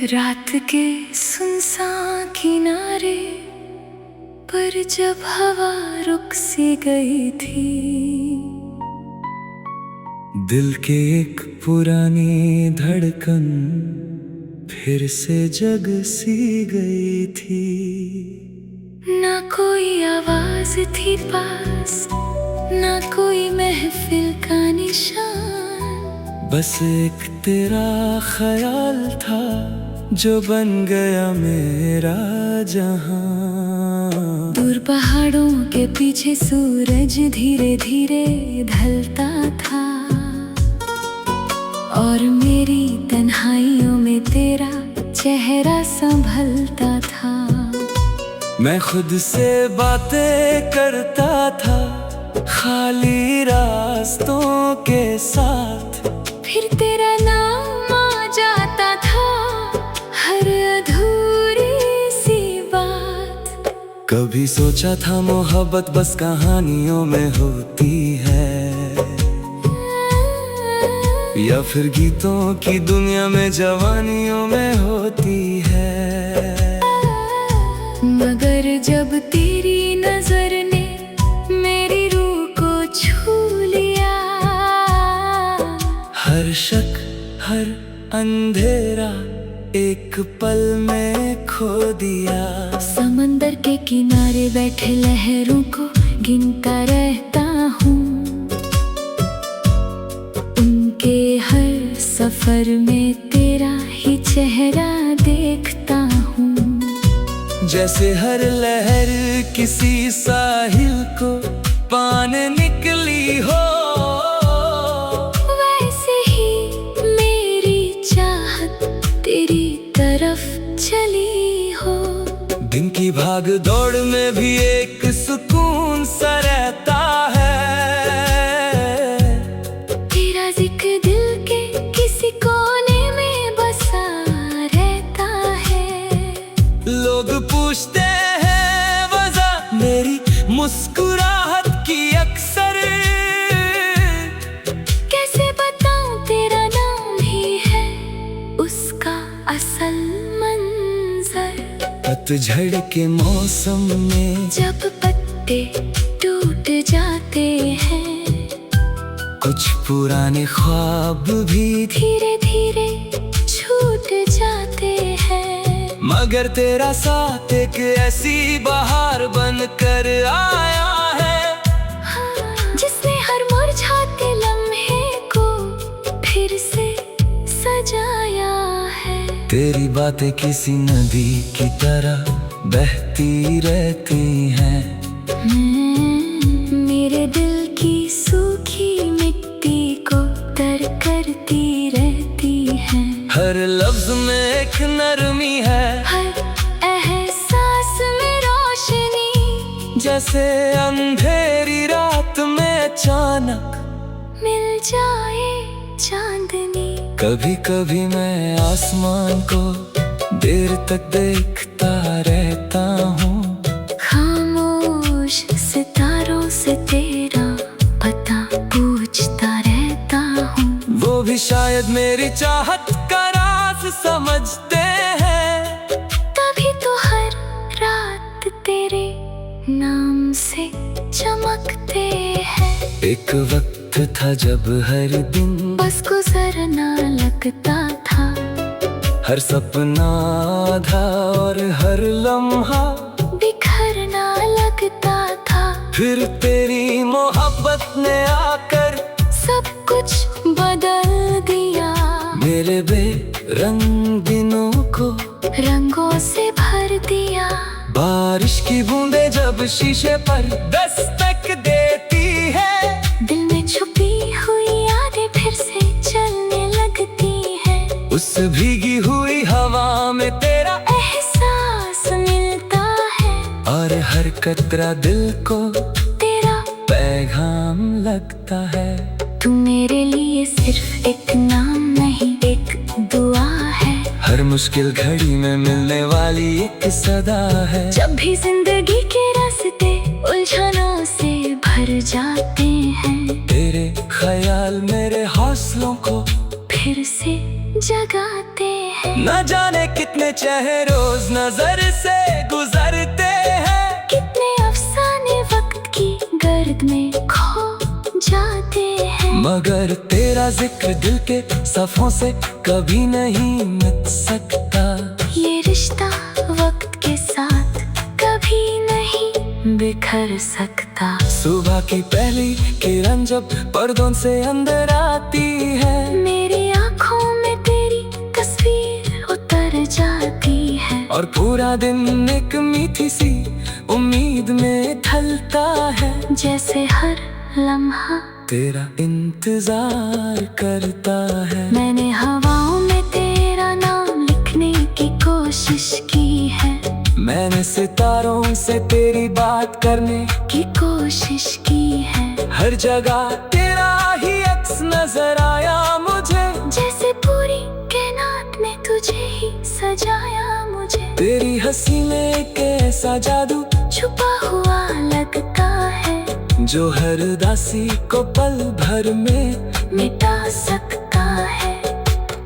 रात के सुनसान किनारे पर जब हवा रुक सी गई थी, दिल के एक पुरानी धड़कन फिर से जग सी गई थी। ना कोई आवाज थी पास, ना कोई महफिल का निशान, बस एक तेरा ख्याल था जो बन गया मेरा जहां। दूर पहाड़ों के पीछे सूरज धीरे धीरे ढलता था, और मेरी तन्हाइयों में तेरा चेहरा संभलता था। मैं खुद से बातें करता था खाली रास्तों के साथ, फिर तेरा नाम आ जाता था हर अधूरी सी बात। कभी सोचा था मोहब्बत बस कहानियों में होती है, या फिर गीतों की दुनिया में जवानियों में होती है। मगर जब तेरी नजर ने मेरी रूह को छू लिया, हर शक हर अंधेरा एक पल में खो दिया। समंदर के किनारे बैठे लहरों को गिनता रहता हूँ, उनके हर सफर में तेरा ही चेहरा देखता हूँ। जैसे हर लहर किसी साहिल को पाने निकली हो, वैसे ही मेरी चाहत तेरी तरफ चली हो। दिन की भाग दौड़ में भी एक सुकून सा रहता है, तेरा जिक्र दिल के किसी कोने में बसा रहता है। लोग पूछते हैं वजह मेरी मुस्कुराहट की अक्सर, कैसे बताऊं तेरा नाम ही है उसका असल मंजर। पतझड़ के मौसम में जब पत्ते टूट जाते हैं, कुछ पुराने ख्वाब भी धीरे धीरे छूट जाते हैं। मगर तेरा साथ एक ऐसी बहार बन कर आया है, जिसने हर मुरझाते लम्हे को फिर से सजाया है। तेरी बातें किसी नदी की तरह बहती रहती हैं, मेरे दिल की सूखी मिट्टी को तर करती रहती है। हर लफ्ज में एक नरमी है, हर एहसास में रोशनी, जैसे अंधेरी रात में अचानक मिल जाए चांदनी। कभी कभी मैं आसमान को देर तक देखता रहता हूँ, खामोश सितारों से तेरा पता पूछता रहता हूँ। वो भी शायद मेरी चाहत का राज समझते हैं, तभी तो हर रात तेरे नाम से चमकते हैं। एक वक्त था जब हर दिन बस गुजरना लगता था, हर सपना आधा और हर लम्हा बिखरना लगता था। फिर तेरी मोहब्बत ने आकर सब कुछ बदल दिया, मेरे बेरंग दिनों को रंगों से भर दिया। बारिश की बूंदें जब शीशे पर दस्तक देती है, दिल में छुपी हुई यादें फिर से चलने लगती है। उस भीगी हुई हवा में तेरा एहसास मिलता है, और हर कतरा दिल को तेरा पैगाम लगता है। तू मेरे लिए सिर्फ एक नाम नहीं, एक दुआ है। हर मुश्किल घड़ी में मिलने वाली एक सदा है। जब भी जिंदगी के रास्ते उलझनों से भर जाते हैं, तेरे ख्याल मेरे हौसलों जगाते हैं। न जाने कितने चेहरे रोज नजर से गुजरते हैं। कितने अफसाने वक्त की गर्द में खो जाते हैं। मगर तेरा जिक्र दिल के सफों से कभी नहीं मिट सकता। ये रिश्ता वक्त के साथ कभी नहीं बिखर सकता। सुबह की पहली किरण जब पर्दों से अंदर आती है, मेरी आंखों में तेरी तस्वीर उतर जाती है। और पूरा दिन एक मीठी सी उम्मीद में ढलता है। जैसे हर लम्हा तेरा इंतजार करता है। मैंने हवाओं में तेरा नाम लिखने की कोशिश की है। मैंने सितारों से तेरी बात करने की कोशिश की है। हर जगह तेरा ही अक्स नजर आया मुझे। जैसे पूरी कायनात में तुझे ही सजाया मुझे। तेरी हंसी में एक ऐसा जादू छुपा हुआ लगता है, जो हर उदासी को पल भर में मिटा सकता है।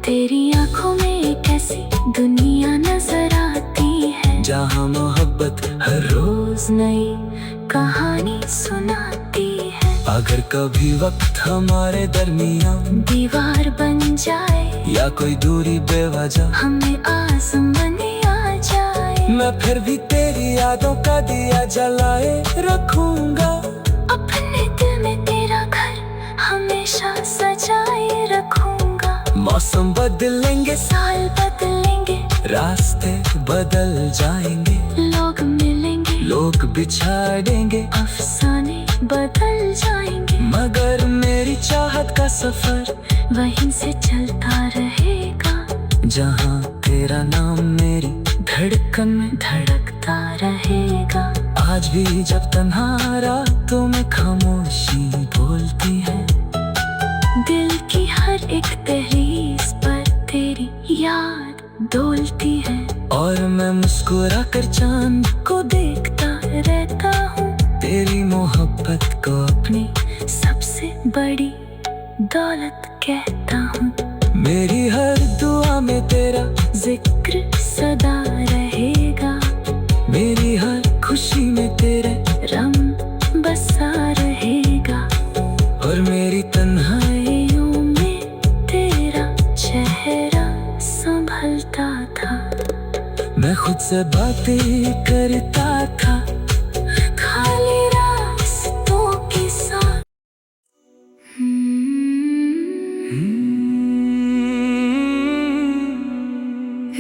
तेरी आंखों में एक ऐसी दुनिया नजर आती है, जहाँ मोहब्बत हर रोज नई कहानी सुनाती है। अगर कभी वक्त हमारे दरमियान दीवार बन जाए या कोई दूरी बेवजह हमें आसमाने आ जाए, मैं फिर भी तेरी यादों का दिया जलाए रखूंगा। अपने दिल में तेरा घर हमेशा सजाए रखूंगा। मौसम बदलेंगे, साल बदलेंगे, रास्ते बदल जाएंगे, लोग मिलेंगे, लोग बिछाड़ेंगे, अफसाने बदल जाएंगे। मगर मेरी चाहत का सफर वहीं से चलता रहेगा, जहाँ तेरा नाम मेरी धड़कन में धड़कता रहेगा। आज भी जब तन्हा रातों में खामोशी बोलती है, दिल की हर एक दहलीज पर तेरी याद डोलती है। और मैं मुस्कुरा कर चांद को देखता रहता हूँ, तेरी मोहब्बत को अपनी सबसे बड़ी दौलत कहता हूँ। मेरी हर दुआ में तेरा जिक्र सदा रहेगा, मेरी हर खुशी में तेरे रम बसा रहेगा। और मेरी तन्हाइयों में तेरा चेहरा संभलता था। मैं खुद से बातें करता था, खाली रास्तों के साथ।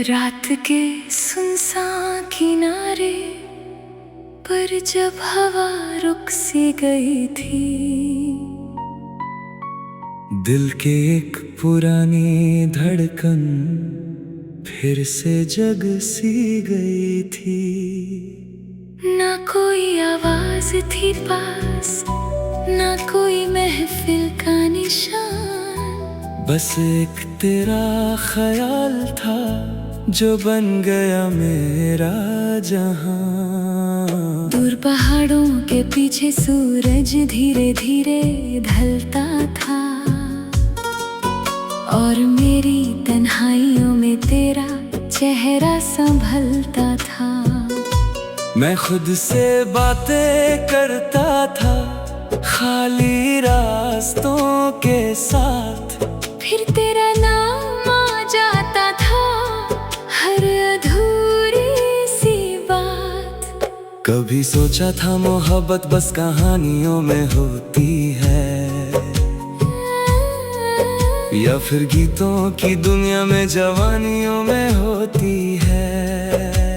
रात के सुनसान किनारे पर जब हवा रुक सी गई थी, दिल के एक पुरानी धड़कन फिर से जग सी गई थी। ना कोई आवाज थी पास, ना कोई महफिल का निशान, बस एक तेरा ख्याल था जो बन गया मेरा जहां। दूर पहाड़ों के पीछे सूरज धीरे धीरे ढलता था, और मेरी तन्हाइयों में तेरा चेहरा संभलता था। मैं खुद से बातें करता था, खाली रास्तों के साथ। फिर तेरा नाम आ जाता था, हर अधूरी सी बात। कभी सोचा था मोहब्बत बस कहानियों में होती है, या फिर गीतों की दुनिया में जवानियों में होती है।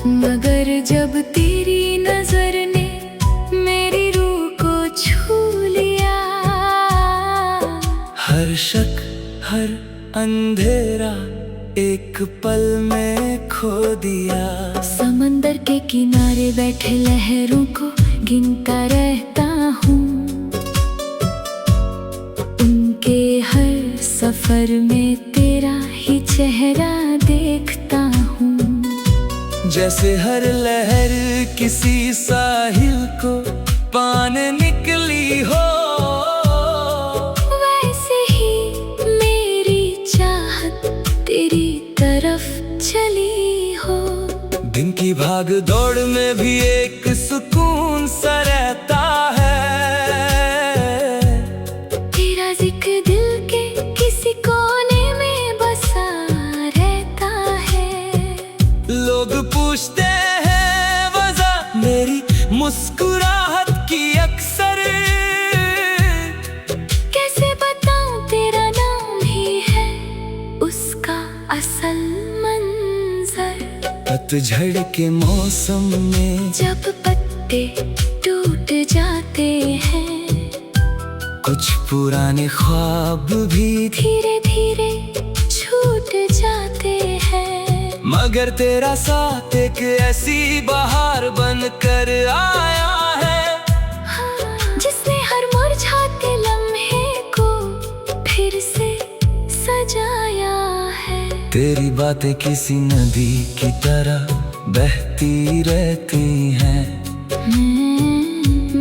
मगर जब तेरी नजर ने मेरी रूह को छू लिया, हर शक हर अंधेरा एक पल में खो दिया। समंदर के किनारे बैठे लहरों को गिनता रहता हूँ, उनके हर सफर में तेरा ही चेहरा देखता हूँ। जैसे हर लहर किसी साहिल को पाने निकली हो, वैसे ही मेरी चाहत भाग दौड़ में भी एक सुकून सा रहता है। तेरा जिक्र दिल के किसी कोने में बसा रहता है। लोग पूछते हैं वजह मेरी मुस्कुराहट की अक्सर, कैसे बताऊं तेरा नाम ही है उसका असल मंजर। पतझड़ के मौसम में जब पत्ते टूट जाते हैं, कुछ पुराने ख्वाब भी धीरे धीरे छूट जाते हैं। मगर तेरा साथ एक ऐसी बहार बन कर आया है, जिसने हर मुरझाते लम्हे को फिर से सजाया है। तेरी बातें किसी नदी की तरह बहती रहती हैं,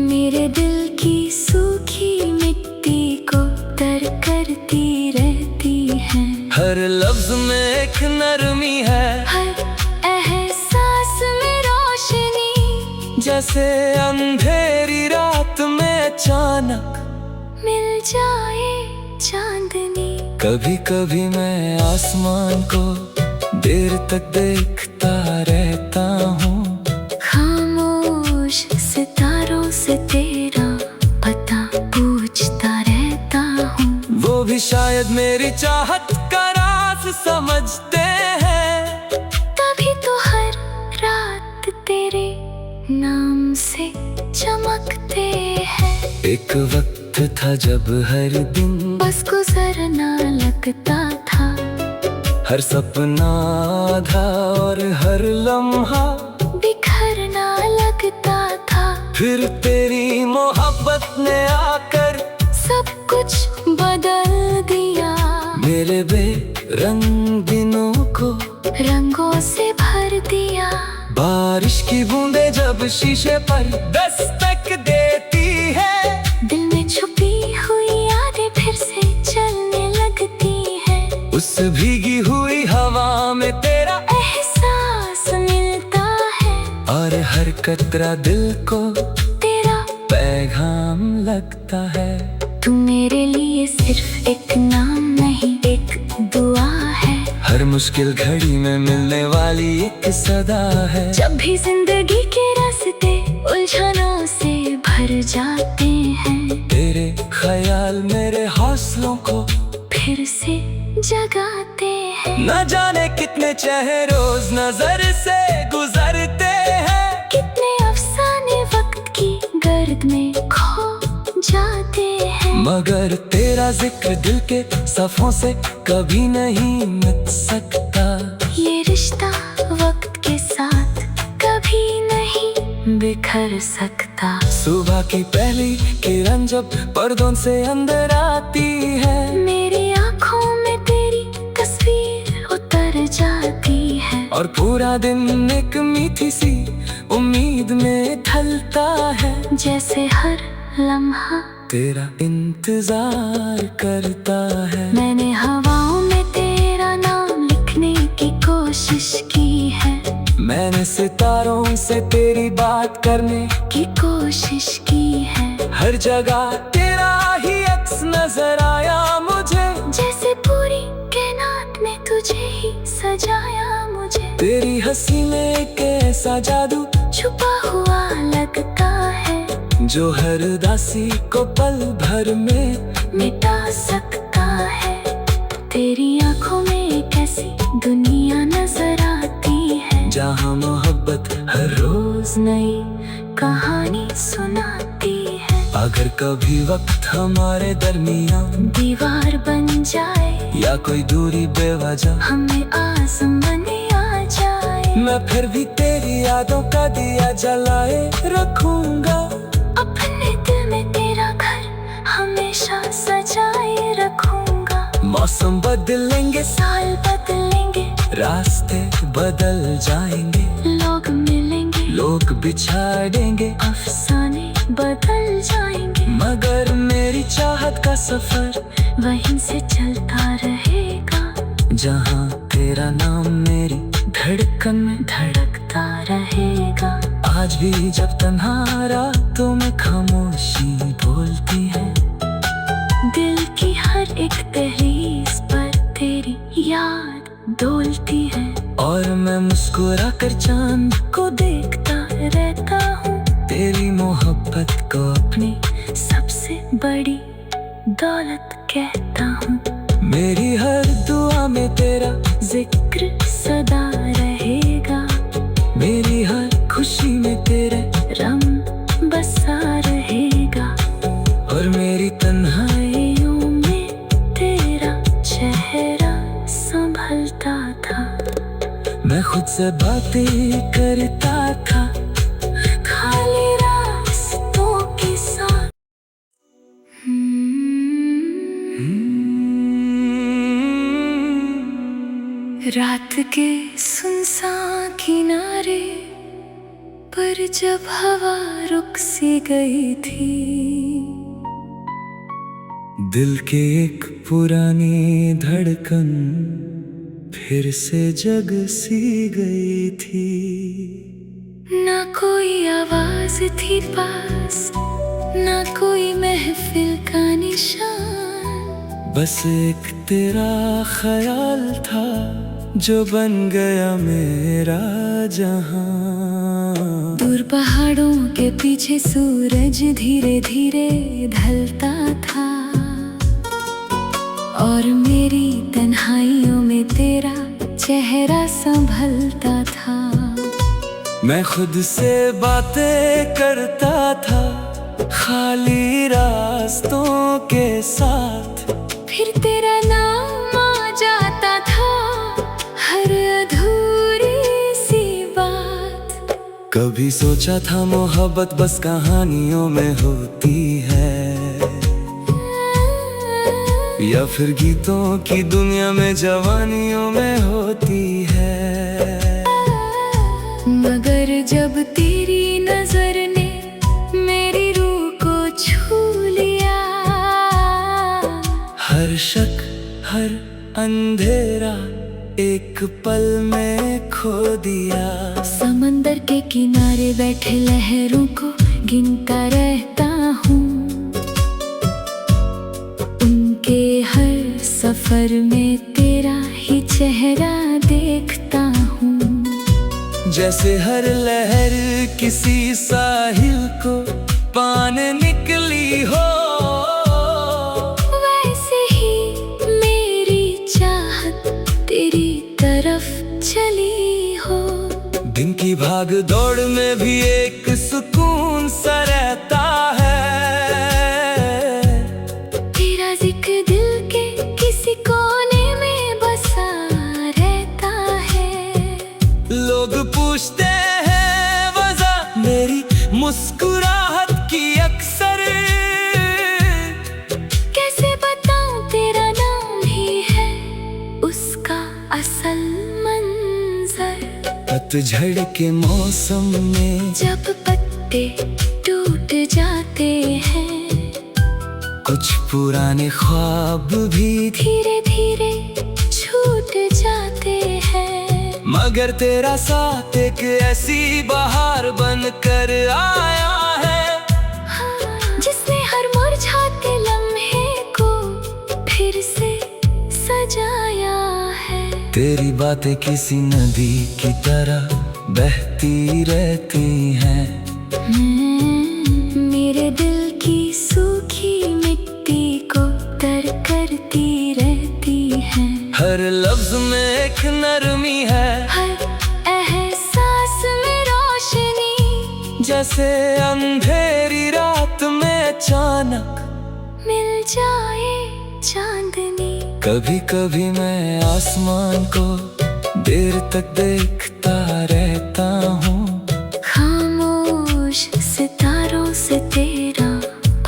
मेरे दिल की सूखी मिट्टी को तर करती रहती है। हर लफ्ज में एक नरमी है, हर एहसास में रोशनी, जैसे अंधेरी रात में अचानक मिल जाए चांदनी। कभी कभी मैं आसमान को देर तक देखता रहता हूँ, खामोश सितारों से तेरा पता पूछता रहता हूँ। वो भी शायद मेरी चाहत का राज समझते हैं। तभी तो हर रात तेरे नाम से चमकते हैं। एक वक्त था जब हर दिन बस गुजरना लगता था, हर सपना आधा और हर लम्हा बिखरना लगता था। फिर तेरी मोहब्बत ने आकर सब कुछ बदल दिया, मेरे बेरंग दिनों को रंगों से भर दिया। बारिश की बूंदें जब शीशे पर दस्तक देती है, दिल में छुपी हुई यादें फिर से चलने लगती है। उस भीगी हुई हवा में तेरा एहसास मिलता है, और हर कतरा दिल को तेरा पैगाम लगता है। तू मेरे लिए सिर्फ एक नाम नहीं, एक दुआ है। हर मुश्किल घड़ी में मिलने वाली एक सदा है। जब भी जिंदगी के रास्ते उलझनों से भर जाते हैं, तेरे ख्याल मेरे हौसलों को फिर से जगाते हैं। न जाने कितने चेहरे रोज नजर से गुजरते हैं, कितने अफसाने वक्त की गर्द में खो जाते हैं। मगर तेरा जिक्र दिल के सफों से कभी नहीं मिट सकता। ये रिश्ता वक्त के साथ कभी नहीं बिखर सकता। सुबह की पहली किरण जब पर्दों से अंदर आती है, मेरी आँखों में तेरी तस्वीर उतर जाती है, और पूरा दिन एक मीठी सी उम्मीद में ढलता है। जैसे हर लम्हा तेरा इंतजार करता है। मैंने हवाओं में तेरा नाम लिखने की कोशिश की है, मैंने सितारों से तेरी बात करने की कोशिश की है। हर जगह तेरा ही अक्स नजर आया मुझे, जैसे पूरी कायनात में तुझे ही सजाया मुझे। तेरी हंसी में एक ऐसा जादू छुपा हुआ लगता है, जो हर उदासी को पल भर में मिटा सकता है। तेरी आंखों में एक ऐसी दुनिया नजर आती है, जहाँ मोहब्बत हर रोज नई कहानी सुनाती है। अगर कभी वक्त हमारे दरमियान दीवार बन जाए या कोई दूरी बेवजह हमें आज़माने आ जाए, मैं फिर भी तेरी यादों का दिया जलाए रखूंगा। अपने दिल में तेरा घर हमेशा सजाए रखूंगा। मौसम बदलेंगे, साल बदलेंगे, रास्ते बदल जाएंगे, लोग मिलेंगे, लोग बिछाड़ेंगे, अफसाने बदल जाएंगे, मगर मेरी चाहत का सफर वहीं से चलता रहेगा, जहाँ तेरा नाम मेरी धड़कन में धड़कता रहेगा। आज भी जब तन्हा रातों में खामोशी बोलती है, दिल की हर एक तहरीस पर तेरी याद डोलती है। और मैं मुस्कुरा कर चांद को देखता रहता हूँ, तेरी मोहब्बत को अपनी सबसे बड़ी दौलत कहता हूँ। मेरी हर दुआ में तेरा जिक्र सदा रहेगा, मेरी हर खुशी में तेरे रंग बसा रहेगा। और मेरी तन्हाइयों में तेरा चेहरा संभलता था। मैं खुद से बातें करता था, खाली रास्तों के साथ। रात के सुनसान किनारे पर जब हवा रुक सी गई थी, दिल की एक पुरानी धड़कन फिर से जग सी गई थी। ना कोई आवाज थी पास, ना कोई महफिल का निशान, बस एक तेरा ख्याल था जो बन गया मेरा जहां। दूर पहाड़ों के पीछे सूरज धीरे धीरे ढलता था, और मेरी तन्हाइयों में तेरा चेहरा संभलता था। मैं खुद से बातें करता था, खाली रास्तों के साथ। फिर तेरा नाम आ जाता था, हर अधूरी सी बात। कभी सोचा था मोहब्बत बस कहानियों में होती है, या फिर गीतों की दुनिया में जवानियों में होती है। मगर जब तेरी नजर ने मेरी रूह को छू लिया, हर शक हर अंधेरा एक पल में खो दिया। समंदर के किनारे बैठे लहरों को गिनता रहता हूँ, उनके हर सफर में तेरा ही चेहरा देखता हूँ। जैसे हर लहर किसी साहिल को पाने निकली हो, वैसे ही मेरी चाहत तेरी तरफ चली हो। दिन की भाग दौड़ में भी एक सुकून सा रहता है, तेरा जिक्र दिल के किसी कोने में बसा रहता है। लोग पूछते हैं वजह मेरी मुस्कुराहट की अक्सर, कैसे बताऊं तेरा नाम ही है उसका असल मंजर। पतझड़ के मौसम में जब पत्ते टूट जाते हैं, कुछ पुराने ख्वाब भी धीरे धीरे छूट जाते हैं। मगर तेरा साथ एक ऐसी बहार बनकर आया है, जिसने हर मुरझाते लम्हे को फिर से सजाया है। तेरी बातें किसी नदी की तरह बहती रहती हैं, मेरे दिल की सूखी मिट्टी को तर करती रहती है। हर लफ्ज में एक नरमी है, हर एहसास में रोशनी, जैसे अंधेरी रात में अचानक मिल जाए चांदनी। कभी कभी मैं आसमान को देर तक देखता रहता हूँ, खामोश सितारों से तेरा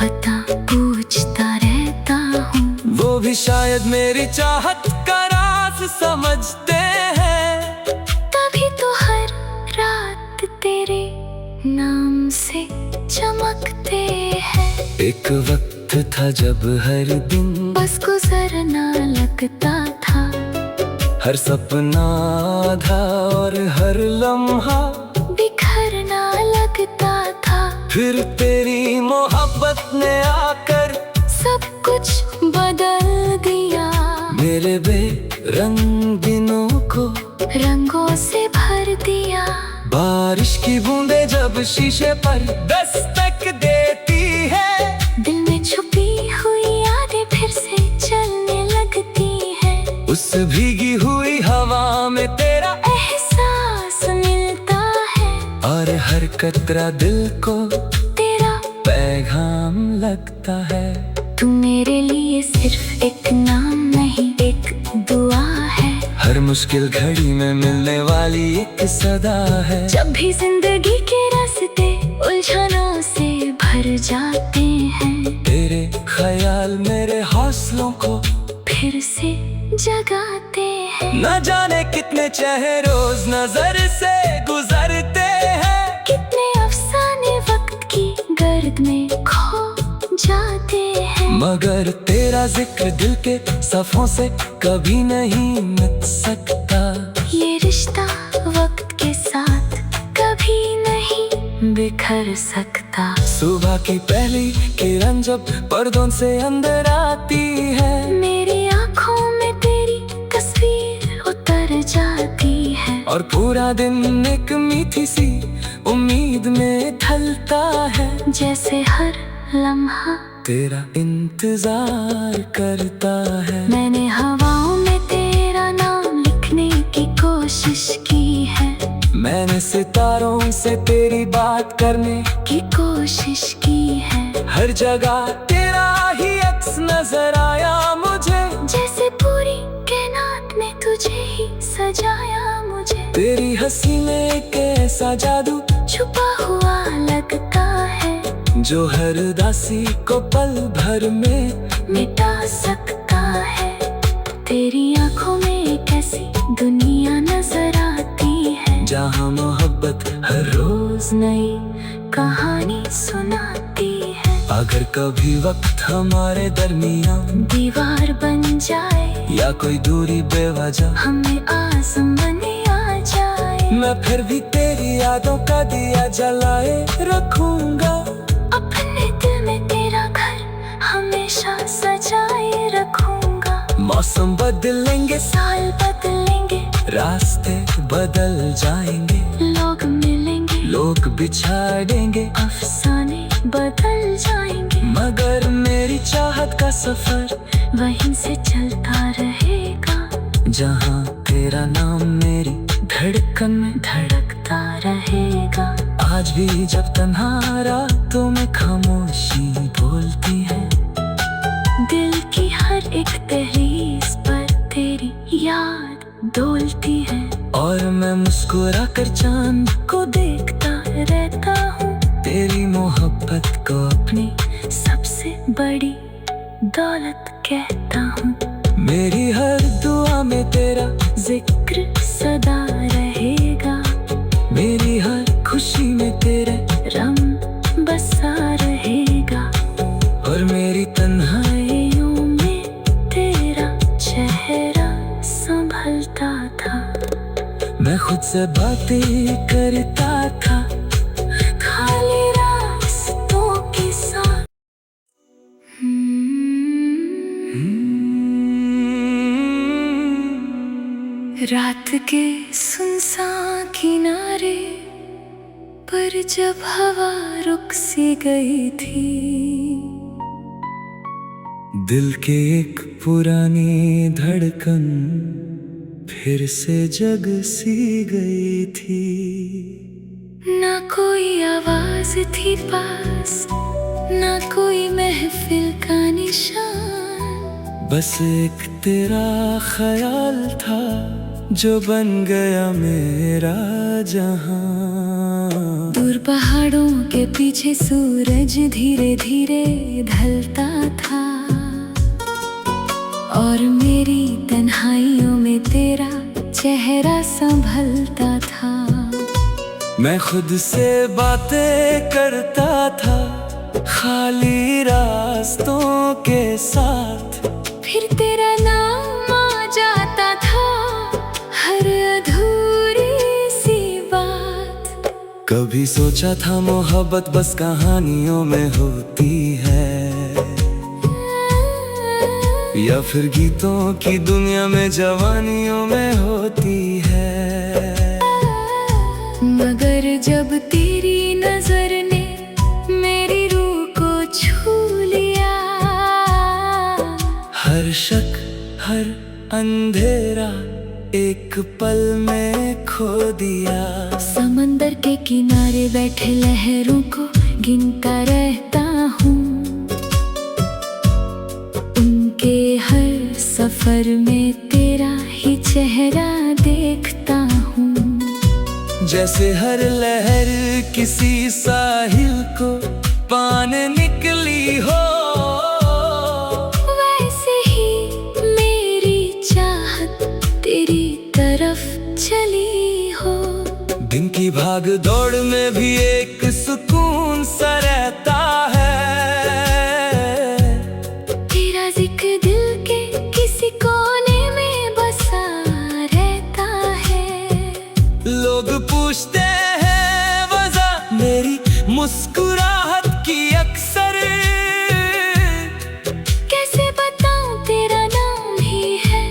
पता पूछता रहता हूँ। वो भी शायद मेरी चाहत का राज समझते हैं, तभी तो हर रात तेरे नाम से चमकते हैं। एक वक्त था जब हर दिन बस गुजरना लगता था, हर सपना था और हर लम्हा फिर तेरी मोहब्बत ने आकर सब कुछ बदल दिया। मेरे बेरंग दिनों को रंगों से भर दिया। बारिश की बूंदें जब शीशे पर दस्तक देती है, दिल में छुपी हुई यादें फिर से चलने लगती है। उस भीगी हुई हवा में तेरा एहसास मिलता है, और हर कतरा दिल को तेरा पैगाम लगता है। तू मेरे लिए सिर्फ एक नाम नहीं, एक दुआ है। हर मुश्किल घड़ी में मिलने वाली एक सदा है। जब भी जिंदगी के रास्ते उलझनों से भर जाते हैं, तेरे ख्याल मेरे हौसलों को फिर से जगाते हैं। न जाने कितने चेहरे रोज नजर से गुजरते हैं, कितने अफसाने वक्त की गर्द में खो जाते हैं। मगर तेरा जिक्र दिल के सफों से कभी नहीं मिट सकता। ये रिश्ता वक्त के साथ कभी नहीं बिखर सकता। सुबह की पहली किरण जब पर्दों से अंदर आती है, मेरी आंखों में तेरी तस्वीर उतर जाती है। और पूरा दिन एक मीठी सी उम्मीद में ढलता है, जैसे हर लम्हा तेरा इंतजार करता है। मैंने हवाओं में तेरा नाम लिखने की कोशिश की है। मैंने सितारों से तेरी बात करने की कोशिश की है। हर जगह तेरा ही अक्स नजर आया मुझे, जैसे पूरी कायनात में तुझे ही सजाया मुझे। तेरी हंसी में एक ऐसा जादू छुपा हुआ लगता है, जो हर उदासी को पल भर में मिटा सकता है। तेरी आंखों में एक ऐसी दुनिया नजर आती है, जहाँ मोहब्बत हर रोज नई कहानी सुनाती है। अगर कभी वक्त हमारे दरमियान दीवार बन जाए या कोई दूरी बेवजह हमें आसमाने आ जाए, मैं फिर भी तेरी यादों का दिया जलाए रखूंगा। अपने दिल में तेरा घर हमेशा सजाए रखूंगा। मौसम बदलेंगे, साल बदलेंगे, रास्ते बदल जाएंगे, लोग मिलेंगे, लोग बिछाड़ेंगे, अफसाने बदल जाएंगे। मगर मेरी चाहत का सफर वहीं से चलता रहेगा, जहाँ तेरा नाम मेरी धड़कन में धड़कता रहेगा। आज भी जब तन्हा रातों में खामोशी बोलती है, दिल की हर एक दहलीज पर तेरी याद डोलती है। और मैं मुस्कुरा कर चांद को देखता रहता हूँ, तेरी मोहब्बत को अपनी सबसे बड़ी दौलत कहता हूँ। मेरी हर दुआ में तेरा जिक्र सदा रहेगा, मेरी हर खुशी में तेरे रम बसा रहेगा। और मेरी तन्हाइयों में तेरा चेहरा संभलता था। मैं खुद से बातें करता था, खाली रास्तों के साथ। रात के सुनसान किनारे पर जब हवा रुक सी गई थी, दिल के एक पुरानी धड़कन फिर से जग सी गई थी। ना कोई आवाज थी पास, ना कोई महफिल का निशान, बस एक तेरा ख्याल था जो बन गया मेरा जहां। दूर पहाड़ों के पीछे सूरज धीरे धीरे ढलता था, और मेरी तन्हाइयों में तेरा चेहरा संभलता था। मैं खुद से बातें करता था, खाली रास्तों के साथ। फिर तेरा नाम आ जाता था, हर अधूरी सी बात। कभी सोचा था मोहब्बत बस कहानियों में होती है, या फिर गीतों की दुनिया में जवानियों में होती है। मगर जब तेरी नजर ने मेरी रूह को छू लिया, हर शक हर अंधेरा एक पल में खो दिया। समंदर के किनारे बैठे लहरों को गिनता रहता हूँ, उनके हर सफर में तेरा ही चेहरा देखता हूँ। जैसे हर लहर किसी साहिल को पाने निकली हो, वैसे ही मेरी चाहत तेरी तरफ चली हो। दिन की भाग दौड़ में भी एक सुकून सा रहता है, तेरा जिक्र दिल के किसी कोने में बसा रहता है। लोग पूछते हैं वजह मेरी मुस्कुराहट की अक्सर, कैसे बताऊं तेरा नाम ही है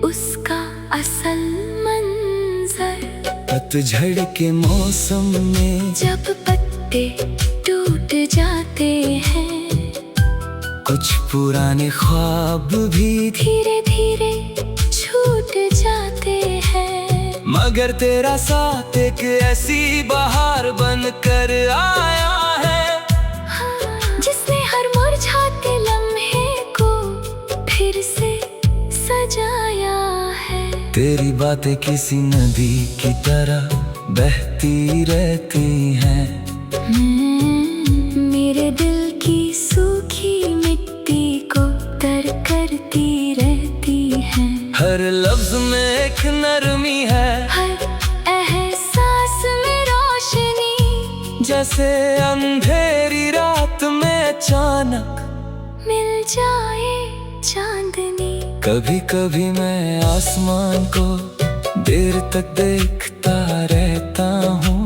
उसका असल मंजर। पतझड़ के मौसम में जब पत्ते टूट जाते हैं, कुछ पुराने ख्वाब भी धीरे धीरे छूट जाते हैं। मगर तेरा साथ एक ऐसी बहार बनकर आया है, जिसने हर मुरझाते लम्हे को फिर से सजाया है। तेरी बातें किसी नदी की तरह बहती रहती हैं, मेरे दिल की सूखी मिट्टी को तर करती रहती है। हर लफ्ज में एक नरमी है, हर एहसास में रोशनी, जैसे अंधेरी रात में अचानक मिल जाए चांदनी। कभी कभी मैं आसमान को देर तक देखता रहता हूँ,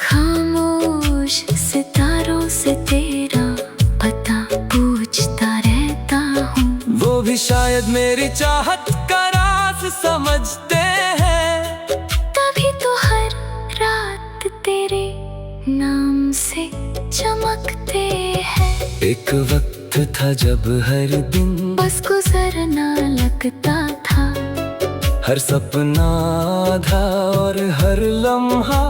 खामोश सितारों से तेरा पता पूछता रहता हूँ। वो भी शायद मेरी चाहत का राज समझते हैं, तभी तो हर रात तेरे नाम से चमकते हैं। एक वक्त था जब हर दिन बस गुजरना लगता था, हर सपना आधा और हर लम्हा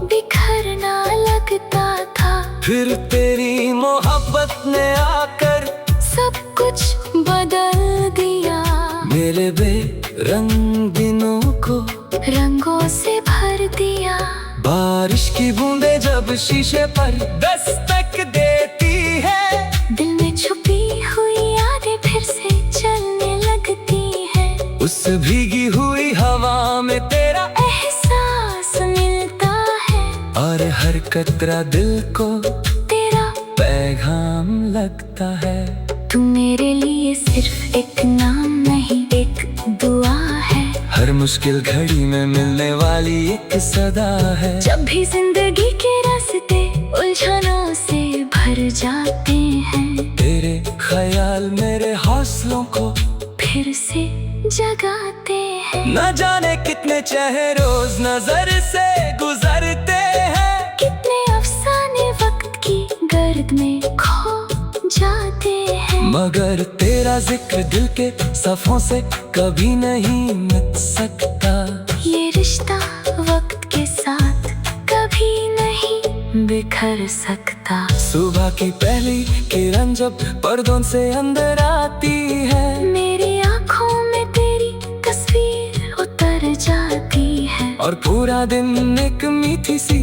बिखरना लगता था। फिर तेरी मोहब्बत ने आकर सब कुछ बदल दिया, मेरे बेरंग दिनों को रंगों से भर दिया। बारिश की बूंदें जब शीशे पर दस्तक देती है, दिल में छुपी हुई यादें फिर से चलने लगती हैं। उस भीगी हुई हवा में तेरा एहसास मिलता है, और हर कतरा दिल को तेरा पैगाम लगता है। तू मेरे लिए सिर्फ एक नाम नहीं, एक दुआ है। हर मुश्किल घड़ी में मिलने वाली एक सदा है। जब भी जिंदगी के रास्ते उलझनों से भर जाते हैं, तेरे ख्याल मेरे हौसलों को फिर से जगाते हैं। न जाने कितने चेहरे रोज नजर से गुजरते हैं, कितने अफसाने वक्त की गर्द में खो जाते हैं। मगर तेरा जिक्र दिल के सफों से कभी नहीं मिट सकता। ये रिश्ता वक्त के साथ कभी नहीं बिखर सकता। सुबह की पहली किरण जब पर्दों से अंदर आती है, मेरी आँखों में तेरी तस्वीर उतर जाती है, और पूरा दिन एक मीठी सी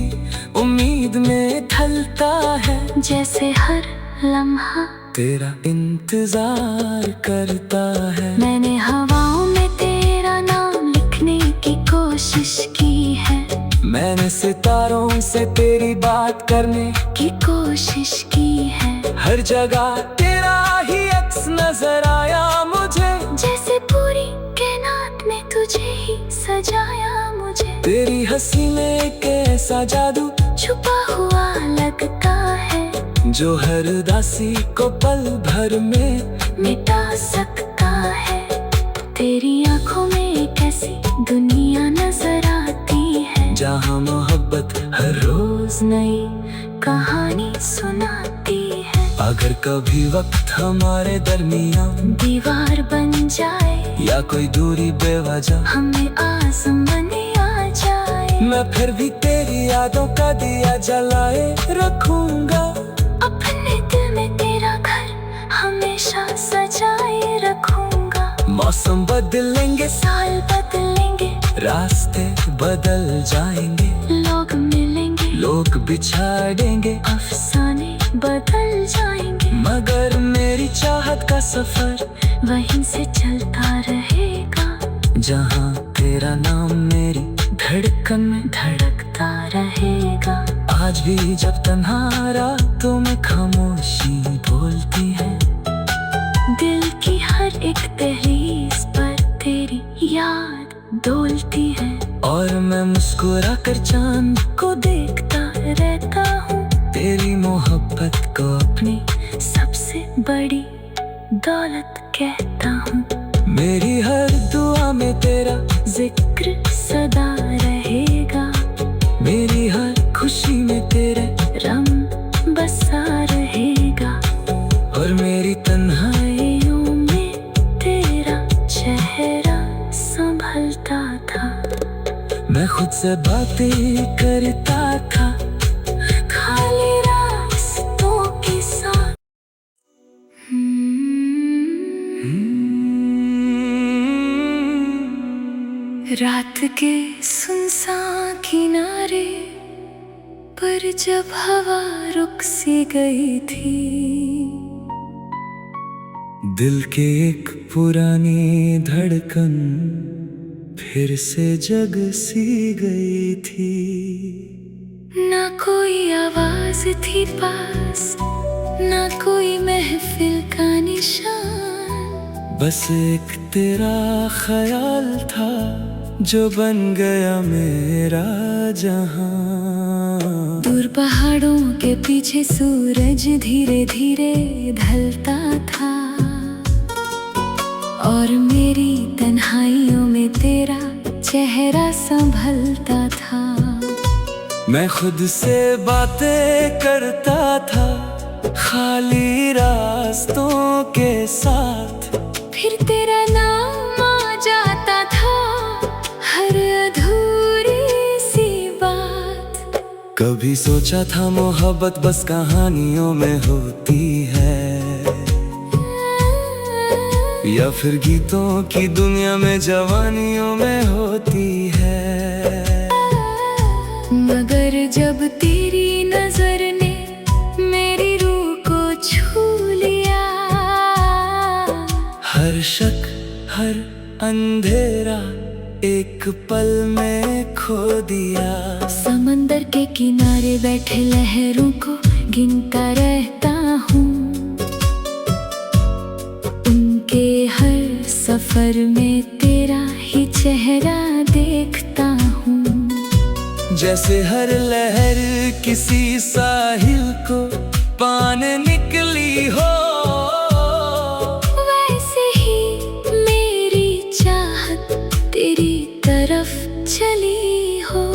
उम्मीद में ढलता है। जैसे हर लम्हा तेरा इंतजार करता है। मैंने हवाओं में तेरा नाम लिखने की कोशिश की है, मैंने सितारों से तेरी बात करने की कोशिश की है। हर जगह तेरा ही अक्स नजर आया मुझे, जैसे पूरी कायनात में तुझे ही सजाया मुझे। तेरी हंसी में एक ऐसा जादू छुपा हुआ लगता है, जो हर उदासी को पल भर में मिटा सकता है। तेरी आंखों में एक ऐसी दुनिया नजर आती है, जहाँ मोहब्बत हर रोज नई कहानी सुनाती है। अगर कभी वक्त हमारे दरमियान दीवार बन जाए या कोई दूरी बेवजह हमें आज़माने आ जाए, मैं फिर भी तेरी यादों का दिया जलाए रखूंगा। अपने दिल में तेरा घर हमेशा सजाए रखूंगा। मौसम बदलेंगे, साल बदलेंगे, रास्ते बदल जाएंगे, लोग मिलेंगे, लोग बिछाड़ेंगे, अफसाने बदल जाएंगे, मगर मेरी चाहत का सफर वहीं से चलता रहेगा, जहाँ तेरा नाम मेरी धड़कन में धड़कता रहेगा। आज भी जब तन्हा रातों में खामोशी बोलती है, दिल की हर एक दहलीज पर तेरी याद डोलती है, और मैं मुस्कुरा कर चांद को देखता रहता हूँ। तेरी मोहब्बत को अपनी सबसे बड़ी दौलत कहता हूँ। मेरी हर दुआ में तेरा जिक्र सदा रहेगा, मेरी हर खुशी में तेरे रंग बसा रहेगा, और मेरी तन्हाइयों में तेरा चेहरा संभलता था। मैं खुद से बातें करता था, खाली रास्तों के साथ। रात के सुनसान किनारे पर जब हवा रुक सी गई थी, दिल के एक पुरानी धड़कन फिर से जग सी गई थी। ना कोई आवाज थी पास, ना कोई महफिल का निशान, बस एक तेरा ख्याल था जो बन गया मेरा जहां। दूर पहाड़ों के पीछे सूरज धीरे धीरे ढलता था, और मेरी तन्हाइयों में तेरा चेहरा संभलता था। मैं खुद से बातें करता था, खाली रास्तों के साथ, फिर तेरा नाम आ जाता था, हर अधूरी सी बात। कभी सोचा था मोहब्बत बस कहानियों में होती है, या फिर गीतों की दुनिया में जवानियों में होती है। मगर जब तेरी नजर ने मेरी रूह को छू लिया, हर शक हर अंधेरा एक पल में खो दिया। समंदर के किनारे बैठे लहरों को गिनता रहता हूँ, उनके हर सफर में तेरा ही चेहरा देखता हूँ। जैसे हर लहर किसी साहिल को पाने निकली हो, वैसे ही मेरी चाहत तेरी तरफ चली हो।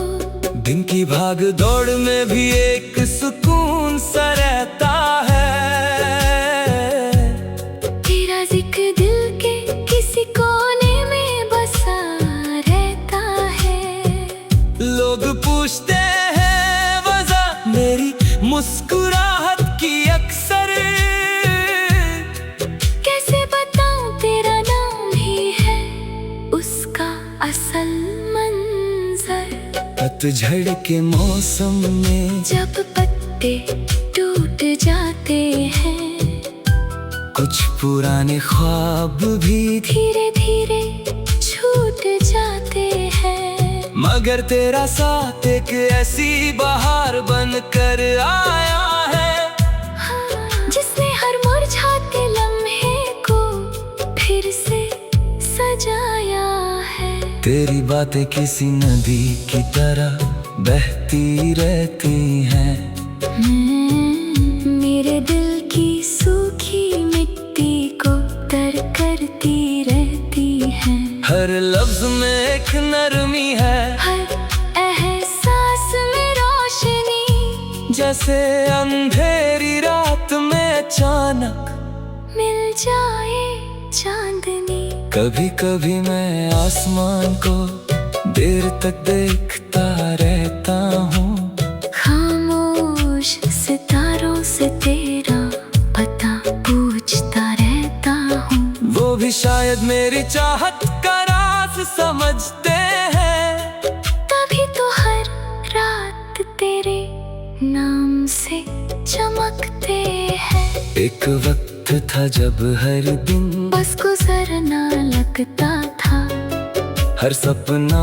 दिन की भाग दौड़ में भी एक सुकून सा रहता है, तेरा जिक्र दिल के किसी कोने में बसा रहता है। लोग पूछते हैं वजह मेरी मुस्कुराहट की अक्सर, कैसे बताऊं तेरा नाम ही है उसका असल मंजर। पतझड़ के मौसम में जब पत्ते टूट जाते हैं, कुछ पुराने ख्वाब भी धीरे धीरे छूट जाते हैं, मगर तेरा साथ एक ऐसी बहार बन कर आया है, जिसने हर मुरझाते लम्हे को फिर से सजाया है। तेरी बातें किसी नदी की तरह बहती रहती हैं। मेरे दिल की सूखी मिट्टी को तर करती रहती है। हर लफ्ज में एक नरमी है, हर एहसास में रोशनी, जैसे अंधेरी रात में अचानक मिल जाए चांदनी। कभी कभी मैं आसमान को देर तक देखता रहता हूँ, खामोश सितारों से तेरा पता पूछता रहता हूँ। वो भी शायद मेरी चाहत का राज समझते हैं। तभी तो हर रात तेरे नाम से चमकते हैं। एक वक्त था जब हर दिन बस गुजरना लगता था, हर सपना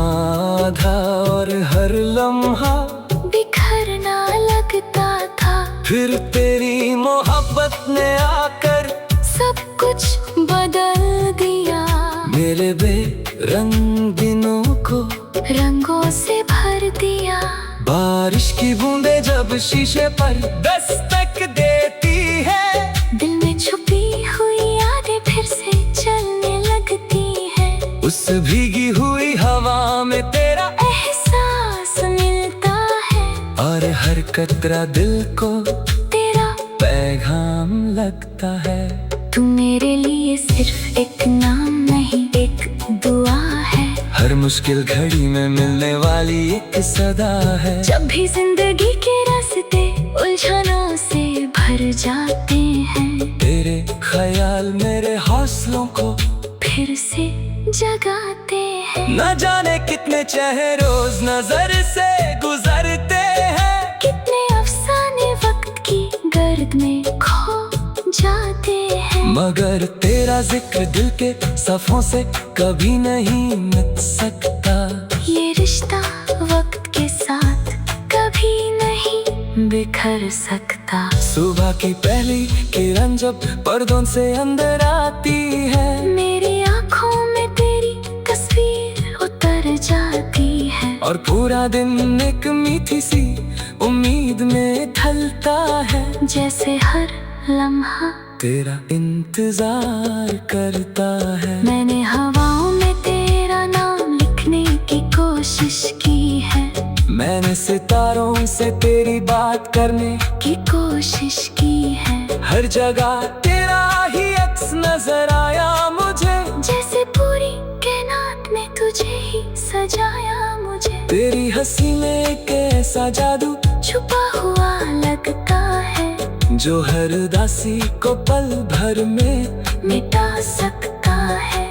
आधा और हर लम्हा बिखरना लगता था। फिर तेरी मोहब्बत ने आकर सब कुछ बदल दिया, मेरे बेरंग दिनों को रंगों से भर दिया। बारिश की बूंदें जब शीशे पर दस्तक देती है, दिल में छुपी हुई यादें फिर से चलने लगती है। उस भीगी हुई हवा में तेरा एहसास मिलता है, और हर कतरा दिल को तेरा पैगाम लगता है। तू मेरे लिए सिर्फ एक नाम नहीं, एक दुआ है। हर मुश्किल घड़ी में मिलने वाली एक सदा है। जब भी जिंदगी के रास्ते उलझनों से भर जाते हैं, तेरे ख्याल मेरे हौसलों को फिर से जगाते हैं। न जाने कितने चेहरे रोज नजर से गुजरते हैं, कितने अफसाने वक्त की गर्द में खो जाते हैं। मगर तेरा जिक्र दिल के सफों से कभी नहीं मिट सकता। ये रिश्ता वक्त के साथ कभी नहीं बिखर सकता। सुबह की पहली किरण जब पर्दों से अंदर आती है, मेरी आंखों में तेरी तस्वीर उतर जाती है, और पूरा दिन एक मीठी सी उम्मीद में ढलता है। जैसे हर लम्हा तेरा इंतजार करता है। मैंने हवाओं में तेरा नाम लिखने की कोशिश की है, मैंने सितारों से तेरी बात करने की कोशिश की है। हर जगह तेरा ही अक्स नजर आया मुझे, जैसे पूरी कायनात में तुझे ही सजाया मुझे। तेरी हंसी में एक ऐसा जादू छुपा हुआ लगता है, जो हर उदासी को पल भर में मिटा सकता है।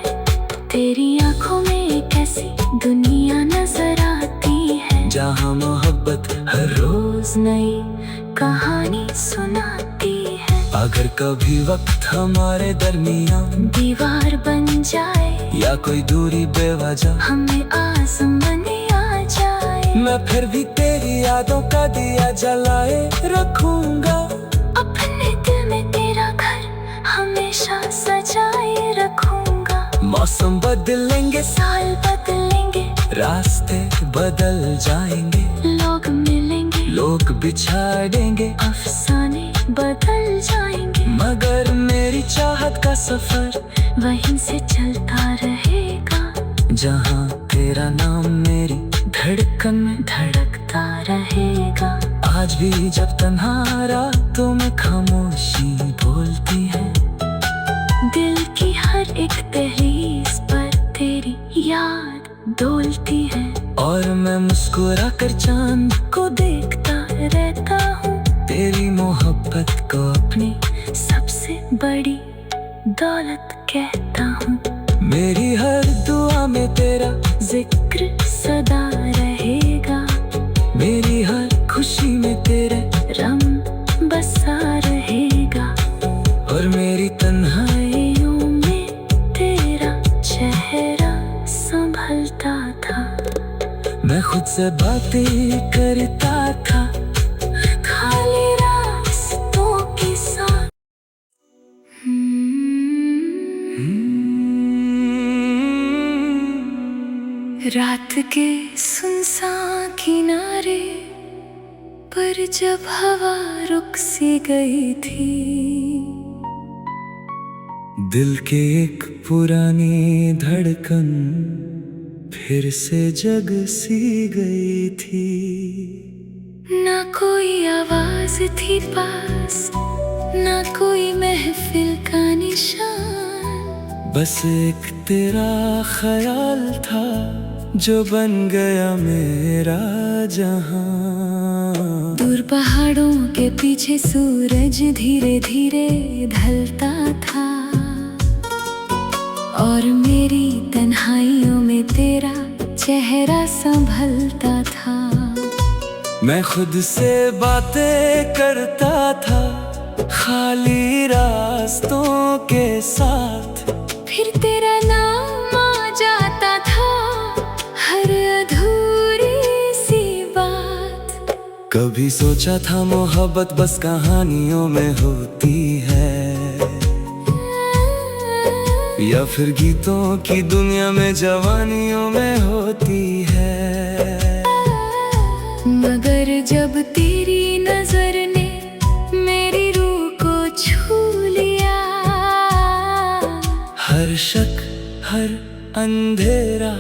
तेरी आंखों में एक ऐसी दुनिया नजर आती है, जहाँ मोहब्बत हर रोज नई कहानी सुनाती है। अगर कभी वक्त हमारे दरमियान दीवार बन जाए या कोई दूरी बेवजह हमें आसमाने आ जाए, मैं फिर भी तेरी यादों का दिया जलाए रखूंगा। अपने दिल में तेरा घर हमेशा सजाए रखूंगा। मौसम बदलेंगे, साल बदलेंगे, रास्ते बदल जाएंगे, लोग मिलेंगे, लोग बिछाड़ेंगे, अफसाने बदल जाएंगे, मगर मेरी चाहत का सफर वहीं से चलता रहेगा, जहाँ तेरा नाम मेरी धड़कन में धड़कता रहेगा। आज भी जब तन्हा रातों में खामोशी बोलती है, दिल की हर एक दहलीज पर तेरी याद डोलती है, और मैं मुस्कुरा कर चांद को देखता रहता हूँ। तेरी मोहब्बत को अपनी सबसे बड़ी दौलत कहता हूँ। मेरी हर दुआ में तेरा जिक्र सदा रहेगा, मेरी हर खुशी में तेरे रम बसा रहेगा, और मेरी तन्हाइयों में तेरा चेहरा संभलता था। मैं खुद से बातें करता था, खाली रास्तों के साथ। रात के सुनसान किनारे पर जब हवा रुक सी गई थी, दिल के एक पुरानी धड़कन फिर से जग सी गई थी। ना कोई आवाज थी पास, ना कोई महफिल का निशान, बस एक तेरा ख्याल था जो बन गया मेरा जहां। दूर पहाड़ों के पीछे सूरज धीरे धीरे ढलता था, और मेरी तन्हाइयों में तेरा चेहरा संभलता था। मैं खुद से बातें करता था खाली रास्तों के साथ, फिर तेरा नाम आ जाता था हर अधूरी सी बात। कभी सोचा था मोहब्बत बस कहानियों में होती है, या फिर गीतों की दुनिया में जवानियों में होती है। मगर जब तेरी नजर ने मेरी रूह को छू लिया, हर शक हर अंधेरा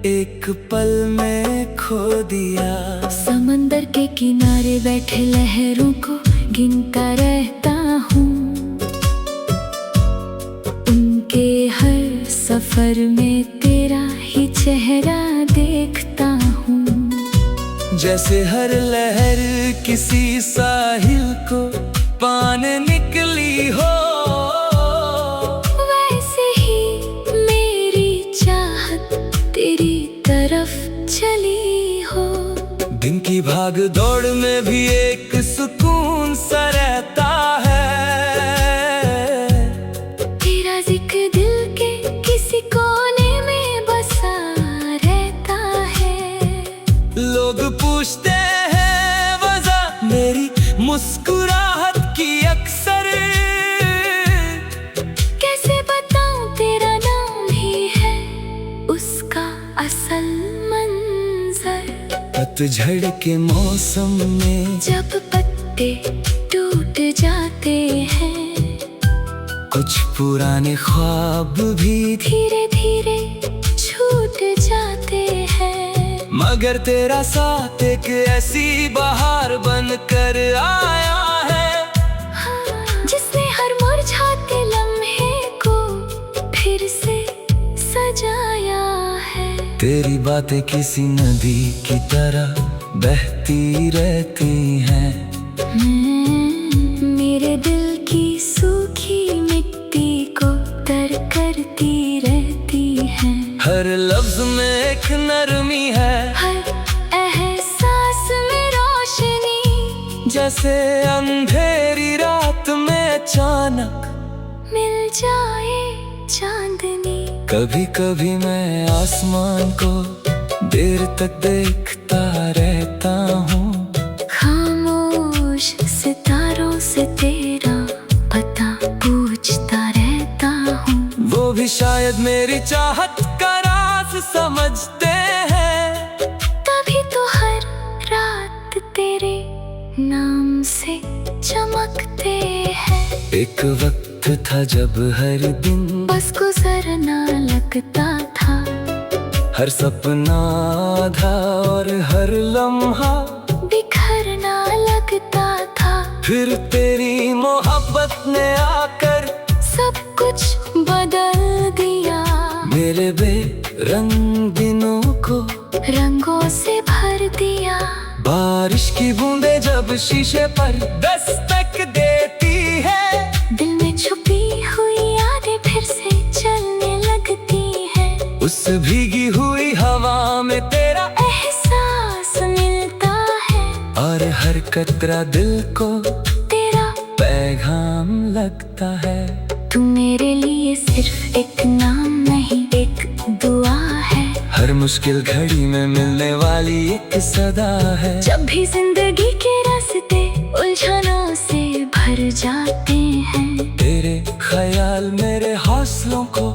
एक पल में खो दिया। समंदर के किनारे बैठे लहरों को गिनता रहता हूँ, उनके हर सफर में तेरा ही चेहरा देखता हूँ। जैसे हर लहर किसी साहिल को पाने निकली हो, वैसे ही मेरी चाहत तेरी तरफ चली हो। दिन की भाग दौड़ में भी एक सुकून सा रहता है, तेरा जिक्र दिल के किसी कोने में बसा रहता है। लोग पूछते हैं वजह मेरी मुस्कुराहट की अक्सर, कैसे बताऊं तेरा नाम ही है उसका असल मंजर। पतझड़ के मौसम में जब पत्ते टूट जाते हैं, कुछ पुराने ख्वाब भी धीरे धीरे छूट जाते हैं। मगर तेरा साथ एक ऐसी बहार बन कर आया है, जिसने हर मुरझाते लम्हे को फिर से सजाया है। तेरी बातें किसी नदी की तरह बहती रहती हैं, मेरे दिल की सूखी मिट्टी को तर करती रहती है। हर लफ्ज में एक नरमी है, हर एहसास में रोशनी, जैसे अंधेरी रात में अचानक मिल जाए चांदनी। कभी कभी मैं आसमान को देर तक देखता रहता हूँ, खामोश सितारों से तेरा पता पूछता रहता हूँ। वो भी शायद मेरी चाहत का राज समझते हैं, तभी तो हर रात तेरे नाम से चमकते हैं। एक वक्त था जब हर दिन बस गुजरना लगता था, हर सपना आधा और हर लम्हा बिखरना लगता था। फिर तेरी मोहब्बत ने आकर सब कुछ बदल दिया, मेरे बेरंग दिनों को रंगों से भर दिया। बारिश की बूंदें जब शीशे पर दस्तक देती है, दिल में छुपी हुई यादें फिर से चलने लगती है। उस भीगी हुई हवा में तेरा एहसास मिलता है, और हर कतरा दिल को तेरा पैगाम लगता है। तू मेरे लिए सिर्फ एक नाम नहीं, एक दुआ है। हर मुश्किल घड़ी में मिलने वाली एक सदा है। जब भी जिंदगी के रास्ते उलझनों से भर जाते हैं, तेरे ख्याल मेरे हौसलों को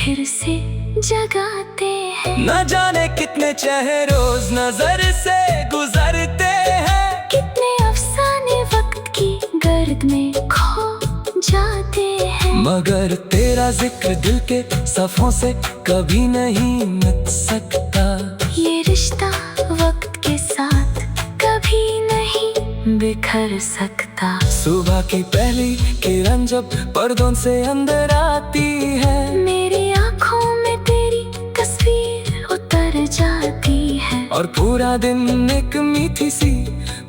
फिर से जगाते हैं। न जाने कितने चेहरे रोज नजर से गुजरते हैं, कितने अफसाने वक्त की गर्द में खो जाते हैं। मगर तेरा जिक्र दिल के सफों से कभी नहीं मिट सकता। ये रिश्ता वक्त के साथ कभी नहीं बिखर सकता। सुबह की पहली किरण जब पर्दों से अंदर आती है, मेरी आंखों में तेरी तस्वीर उतर जाती है। और पूरा दिन एक मीठी सी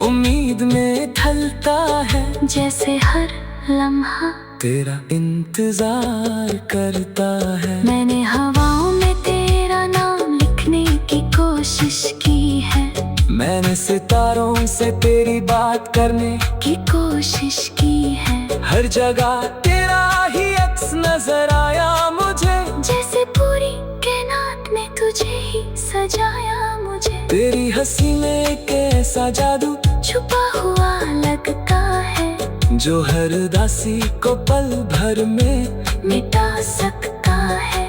उम्मीद में ढलता है, जैसे हर लम्हा तेरा इंतजार करता है। मैंने हवाओं में तेरा नाम लिखने की कोशिश की है। मैंने सितारों से तेरी बात करने की कोशिश की है। हर जगह तेरा ही अक्स नजर आया मुझे, जैसे पूरी कायनात में तुझे ही सजाया मुझे। तेरी हंसी में एक ऐसा जादू छुपा हुआ लगता है, जो हर उदासी को पल भर में मिटा सकता है।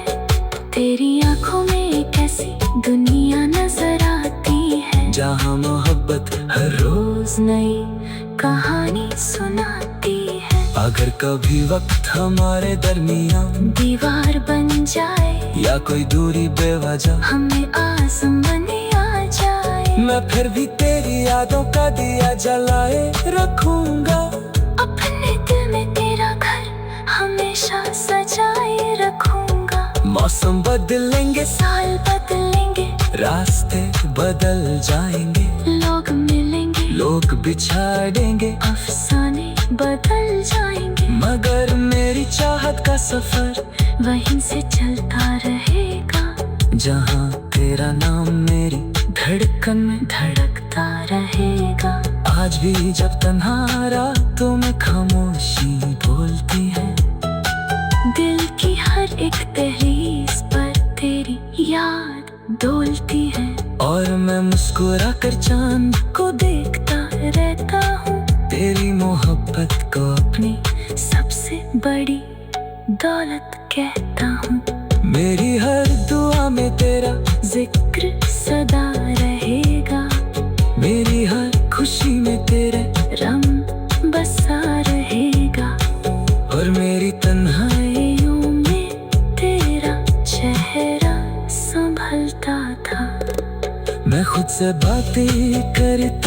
तेरी आंखों में एक ऐसी दुनिया नजर आती है, जहाँ मोहब्बत हर रोज नई कहानी सुनाती है। अगर कभी वक्त हमारे दरमियान दीवार बन जाए या कोई दूरी बेवजह हमें आसमाने आ जाए, मैं फिर भी तेरी यादों का दिया जलाए रखूंगा। अपने दिल में तेरा घर हमेशा सजाए रखूंगा। मौसम बदलेंगे, साल बदलेंगे, रास्ते बदल जाएंगे, लोग मिलेंगे, लोग बिछाड़ेंगे, अफसाने बदल जाएंगे, मगर मेरी चाहत का सफर वहीं से चलता रहेगा, जहाँ तेरा नाम मेरी धड़कन में धड़कता रहेगा। आज भी जब तन्हा रातों में खामोशी बोलती है, दिल की हर एक दहलीज पर तेरी याद डोलती है, और मैं मुस्कुरा कर चांद को देखता रहता हूँ। तेरी मोहब्बत को अपनी सबसे बड़ी दौलत कहता हूँ। मेरी हर दुआ में तेरा जिक्र सदा रहेगा, मेरी हर खुशी में तेरे रंग बसा रहेगा, और मेरी तन्हाइयों में तेरा चेहरा संभलता था। मैं खुद से बातें करता